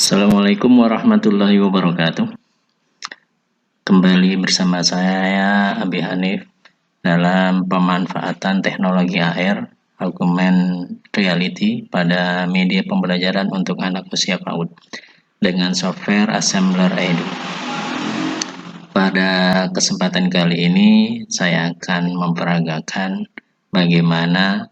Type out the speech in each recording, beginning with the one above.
Assalamualaikum warahmatullahi wabarakatuh. Kembali bersama saya Abi Hanif dalam pemanfaatan teknologi AR Augmented Reality pada media pembelajaran untuk anak usia PAUD dengan software Assembler Edu. Pada kesempatan kali ini saya akan memperagakan bagaimana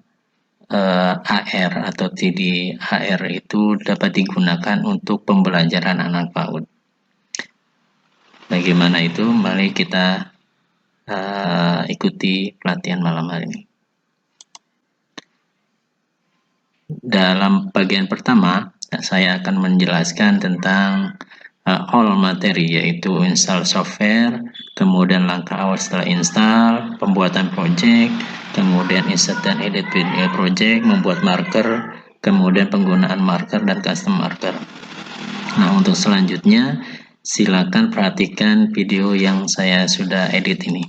AR atau 3D AR itu dapat digunakan untuk pembelajaran anak PAUD. Bagaimana itu? Mari kita ikuti pelatihan malam hari ini. Dalam bagian pertama, saya akan menjelaskan tentang all materi, yaitu install software, kemudian langkah awal setelah install, pembuatan project, kemudian insert dan edit video project, membuat marker, kemudian penggunaan marker dan custom marker. Nah, untuk selanjutnya silakan perhatikan video yang saya sudah edit ini.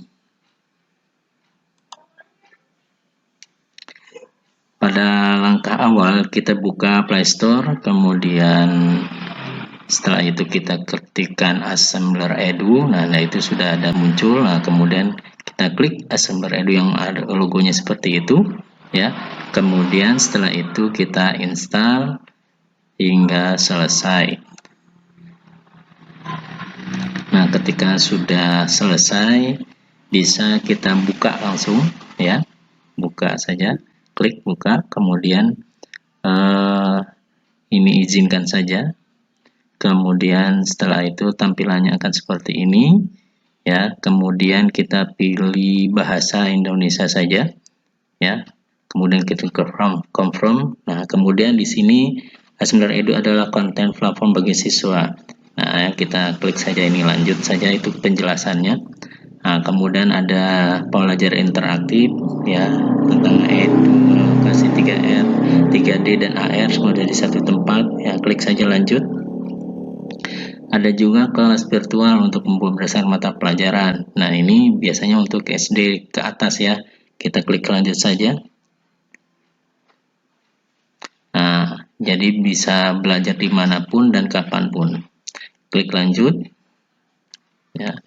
Pada langkah awal kita buka Play Store, kemudian setelah itu kita ketikkan Assembler Edu. Nah, itu sudah ada muncul. Nah, kemudian kita klik Assembler Edu yang ada logonya seperti itu, ya. Kemudian setelah itu kita install hingga selesai. Nah, ketika sudah selesai, bisa kita buka langsung, ya. Buka saja, klik buka, kemudian ini izinkan saja. Kemudian setelah itu tampilannya akan seperti ini, ya. Kemudian kita pilih bahasa Indonesia saja, ya. Kemudian kita confirm. Nah, kemudian di sini Assembler Edu adalah konten platform bagi siswa. Nah, kita klik saja ini, lanjut saja, itu penjelasannya. Nah, kemudian ada pembelajaran interaktif, ya, tentang edukasi 3R, 3D dan AR semua dari satu tempat, ya. Klik saja lanjut. Ada juga kelas virtual untuk membuat berdasarkan mata pelajaran. Nah, ini biasanya untuk SD ke atas, ya. Kita klik lanjut saja. Nah, jadi bisa belajar dimanapun dan kapanpun. Klik lanjut, ya.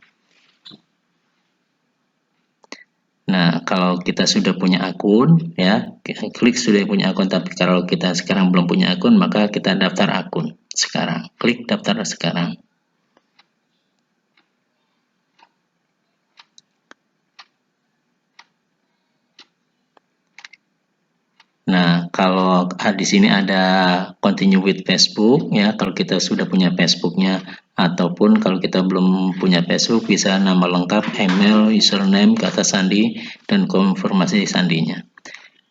Nah, kalau kita sudah punya akun, ya, klik sudah punya akun. Tapi kalau kita sekarang belum punya akun, maka kita daftar akun sekarang. Klik daftar sekarang. Nah, kalau di sini ada continue with Facebook, ya, kalau kita sudah punya Facebooknya, ataupun kalau kita belum punya Facebook, bisa nama lengkap, email, username, kata sandi, dan konfirmasi sandinya.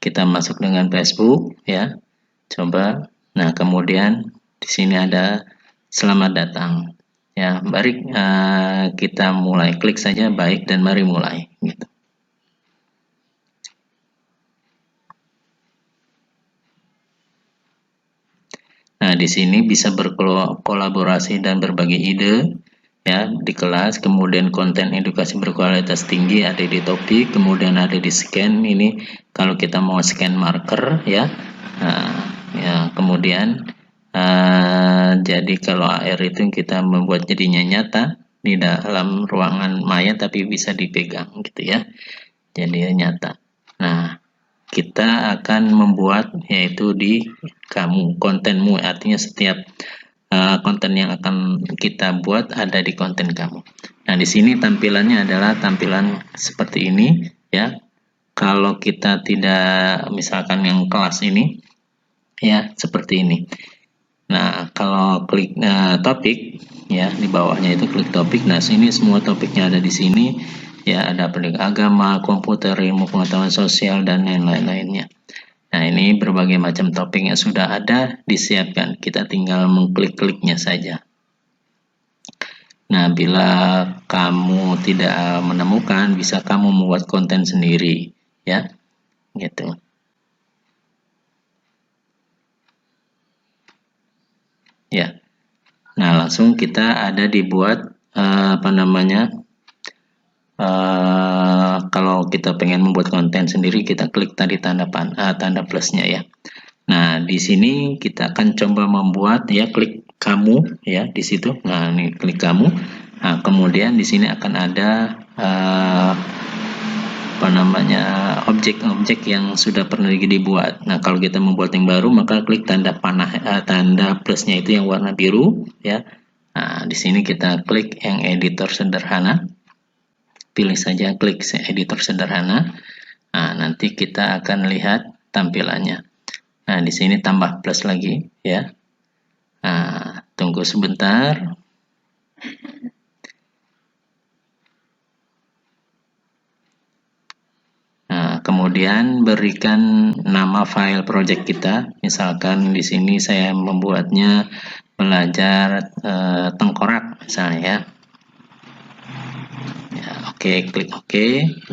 Kita masuk dengan Facebook, ya, coba. Nah, kemudian di sini ada selamat datang, ya. Mari kita mulai, klik saja baik dan mari mulai, gitu. Nah, di sini bisa berkolaborasi dan berbagi ide, ya, di kelas. Kemudian konten edukasi berkualitas tinggi ada di topik, kemudian ada di scan. Ini kalau kita mau scan marker, ya. Nah, ya, kemudian jadi kalau AR itu kita membuat jadinya nyata di dalam ruangan maya, tapi bisa dipegang, gitu, ya. Jadi nyata. Nah, kita akan membuat yaitu di kamu, kontenmu, artinya setiap konten yang akan kita buat ada di konten kamu. Nah, di sini tampilannya adalah tampilan seperti ini, ya. Kalau kita tidak, misalkan yang kelas ini, ya, seperti ini. Nah, kalau klik topik, ya, di bawahnya itu klik topik. Nah, sini semua topiknya ada di sini, ya. Ada pendidikan agama, komputer, ilmu pengetahuan sosial, dan lain-lainnya. Nah, ini berbagai macam topik yang sudah ada disiapkan. Kita tinggal mengklik-kliknya saja. Nah, bila kamu tidak menemukan, bisa kamu membuat konten sendiri, ya, gitu. Ya. Nah, langsung kita ada dibuat kalau kita pengen membuat konten sendiri, kita klik tadi tanda plusnya ya. Nah, di sini kita akan coba membuat ya, klik kamu ya di situ. Nah, ini klik kamu. Nah, kemudian di sini akan ada objek-objek yang sudah pernah dibuat. Nah, kalau kita membuat yang baru, maka klik tanda panah, tanda plusnya itu yang warna biru ya. Nah, di sini kita klik yang editor sederhana. Pilih saja klik editor sederhana. Nah, nanti kita akan lihat tampilannya. Nah, di sini tambah plus lagi ya. Nah, tunggu sebentar. Nah, kemudian berikan nama file project kita. Misalkan di sini saya membuatnya belajar tengkorak misalnya ya. Oke, klik OK,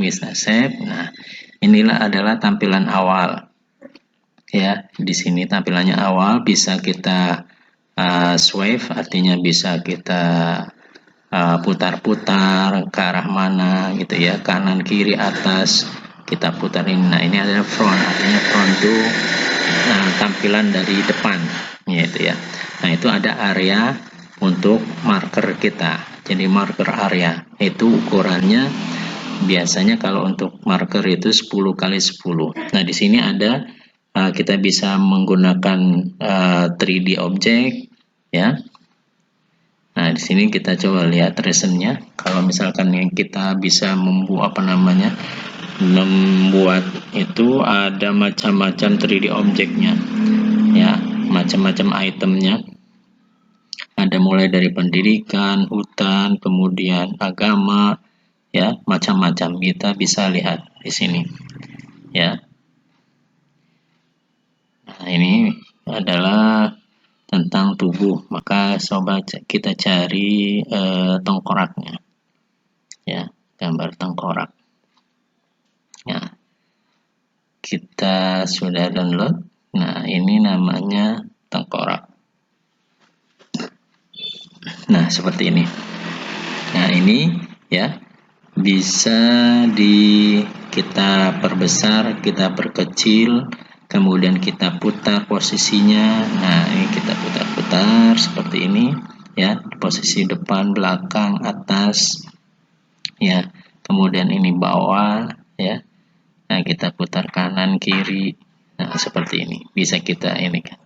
bisa save. Nah, inilah adalah tampilan awal. Ya, di sini tampilannya awal, bisa kita swipe, artinya bisa kita putar-putar ke arah mana gitu ya, kanan, kiri, atas, kita putarin. Nah, ini adalah front, artinya front itu tampilan dari depan, gitu ya. Nah, itu ada area untuk marker kita. Jadi marker area itu ukurannya biasanya kalau untuk marker itu 10 kali 10. Nah, di sini ada kita bisa menggunakan 3D object ya. Nah, di sini kita coba lihat reasonnya. Kalau misalkan yang kita bisa membuat membuat itu ada macam-macam 3D objeknya ya, macam-macam itemnya. Ada mulai dari pendidikan, hutan, kemudian agama ya, macam-macam. Kita bisa lihat di sini ya. Nah, ini adalah tentang tubuh, maka coba kita cari tengkoraknya ya, gambar tengkorak. Nah, kita sudah download. Nah, ini namanya tengkorak. Nah, seperti ini. Nah, ini ya bisa kita perbesar, kita perkecil, kemudian kita putar posisinya. Nah, ini kita putar-putar seperti ini ya, posisi depan, belakang, atas ya, kemudian ini bawah ya. Nah, kita putar kanan, kiri. Nah, seperti ini bisa kita ini kan.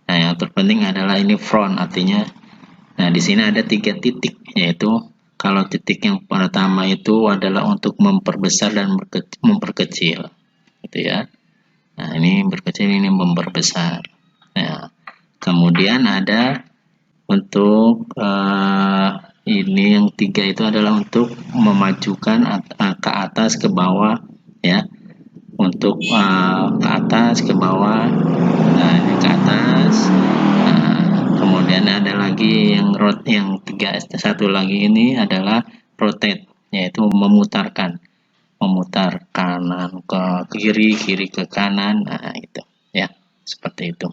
Nah, yang terpenting adalah ini front, artinya nah, di sini ada 3 titik, yaitu kalau titik yang pertama itu adalah untuk memperbesar dan memperkecil gitu ya. Nah, ini berkecil, ini memperbesar. Nah, kemudian ada untuk ini yang 3 itu adalah untuk memajukan ke atas, ke bawah ya, untuk ke atas, ke bawah. Nah, ini ke atas. Kemudian ada lagi yang satu lagi ini adalah rotate, yaitu memutar kanan ke kiri, kiri ke kanan. Nah, itu ya, seperti itu.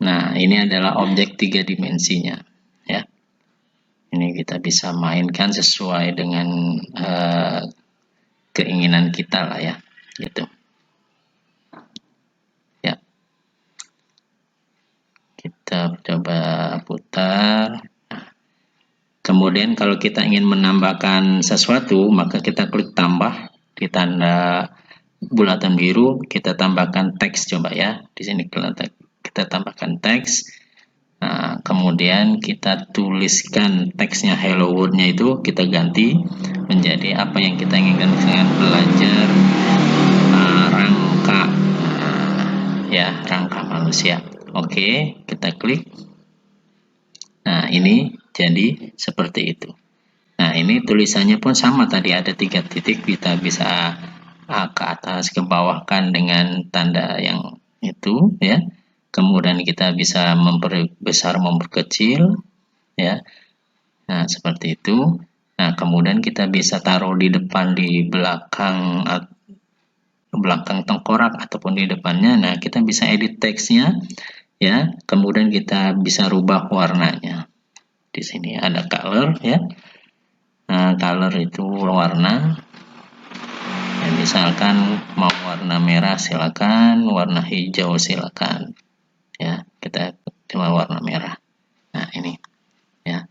Nah, ini adalah objek 3 dimensinya ya. Ini kita bisa mainkan sesuai dengan keinginan kita lah ya, gitu. Kita coba putar. Kemudian kalau kita ingin menambahkan sesuatu, maka kita klik tambah di tanda bulatan biru, kita tambahkan teks coba ya. Di sini kita tambahkan teks. Nah, kemudian kita tuliskan teksnya hello world-nya itu kita ganti menjadi apa yang kita inginkan, dengan belajar rangka ya, rangka manusia. Oke, kita klik. Nah, ini jadi seperti itu. Nah, ini tulisannya pun sama, tadi ada 3 titik, kita bisa ke atas, ke bawah kan dengan tanda yang itu ya. Kemudian kita bisa memperbesar, memperkecil ya. Nah, seperti itu. Nah, kemudian kita bisa taruh di depan, di belakang tengkorak ataupun di depannya. Nah, kita bisa edit teksnya ya. Kemudian kita bisa rubah warnanya. Di sini ada color, ya. Nah, color itu warna. Ya, misalkan mau warna merah silakan, warna hijau silakan. Ya, kita cuma warna merah. Nah, ini, ya.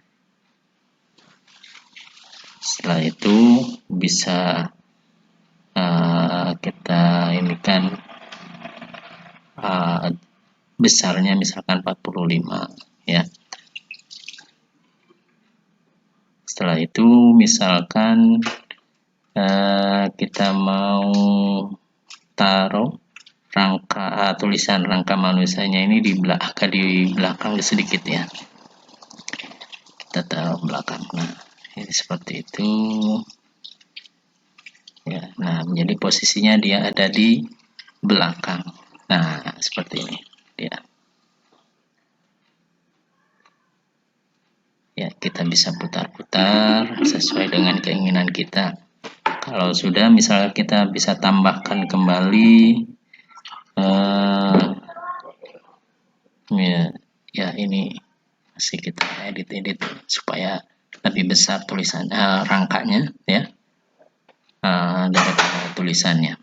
Setelah itu bisa kita ini kan besarnya misalkan 45, ya. Setelah itu misalkan kita mau taruh rangka tulisan rangka manusianya ini agak di belakang sedikit, ya. Kita taruh belakang. Nah, ini seperti itu, ya. Nah, menjadi posisinya dia ada di belakang. Nah, seperti ini, ya. Ya, kita bisa putar-putar sesuai dengan keinginan kita. Kalau sudah, misalnya kita bisa tambahkan kembali ya ini masih kita edit-edit supaya lebih besar tulisan rangkanya, ya, daripada tulisannya.